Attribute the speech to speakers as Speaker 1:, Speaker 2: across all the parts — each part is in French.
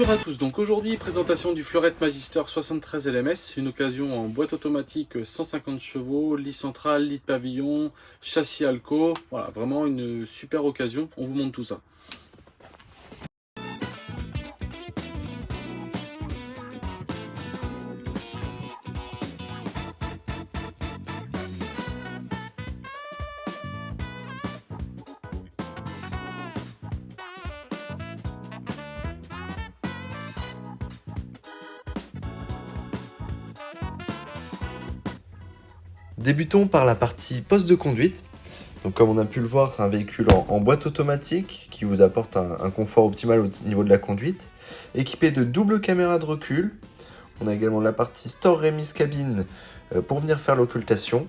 Speaker 1: Bonjour à tous, donc aujourd'hui présentation du Fleurette Magister 73 LMS, une occasion en boîte automatique 150 chevaux, lit central, lit de pavillon, châssis Alco, voilà vraiment une super occasion, on vous montre tout ça.
Speaker 2: Débutons par la partie poste de conduite. Donc comme on a pu le voir, c'est un véhicule en boîte automatique qui vous apporte un confort optimal au niveau de la conduite. Équipé de double caméra de recul. On a également la partie Store Remise Cabine pour venir faire l'occultation.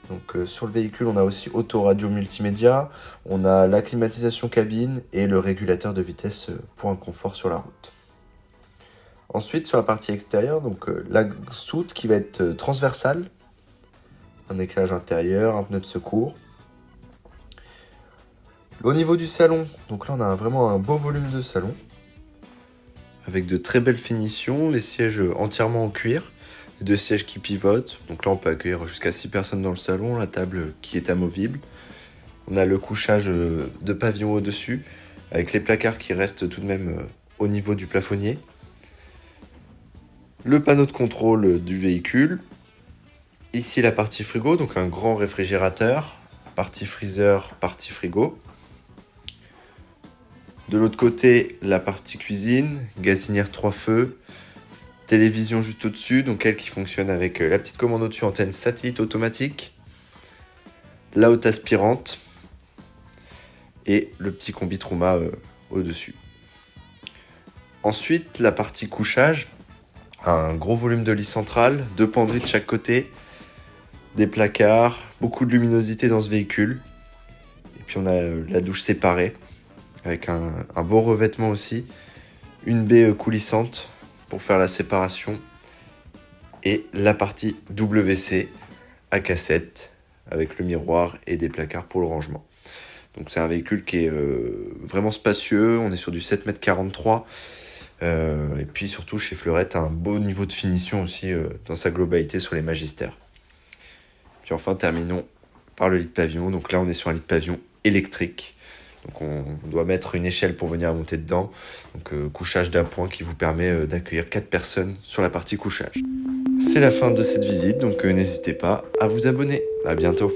Speaker 2: Donc sur le véhicule, on a aussi auto-radio multimédia, on a la climatisation cabine et le régulateur de vitesse pour un confort sur la route. Ensuite, sur la partie extérieure, donc la soute qui va être transversale, un éclairage intérieur, un pneu de secours. Au niveau du salon, donc là on a vraiment un beau volume de salon, avec de très belles finitions, les sièges entièrement en cuir, les deux sièges qui pivotent, donc là on peut accueillir jusqu'à 6 personnes dans le salon, la table qui est amovible. On a le couchage de pavillon au-dessus, avec les placards qui restent tout de même au niveau du plafonnier. Le panneau de contrôle du véhicule. Ici la partie frigo, donc un grand réfrigérateur, partie freezer, partie frigo. De l'autre côté, la partie cuisine, gazinière 3 feux, télévision juste au-dessus, donc elle qui fonctionne avec la petite commande au-dessus, antenne satellite automatique, la haute aspirante et le petit combi Truma au-dessus. Ensuite, la partie couchage, un gros volume de lit central, 2 penderies de chaque côté, des placards, beaucoup de luminosité dans ce véhicule. Et puis on a la douche séparée, avec un beau revêtement aussi, une baie coulissante pour faire la séparation, et la partie WC à cassette, avec le miroir et des placards pour le rangement. Donc c'est un véhicule qui est vraiment spacieux, on est sur du 7,43 m, et puis surtout chez Fleurette, un beau niveau de finition aussi dans sa globalité sur les magistères. Puis enfin, terminons par le lit de pavillon. Donc là, on est sur un lit de pavillon électrique. Donc on doit mettre une échelle pour venir monter dedans. Donc couchage d'appoint qui vous permet d'accueillir 4 personnes sur la partie couchage. C'est la fin de cette visite, donc n'hésitez pas à vous abonner. À bientôt.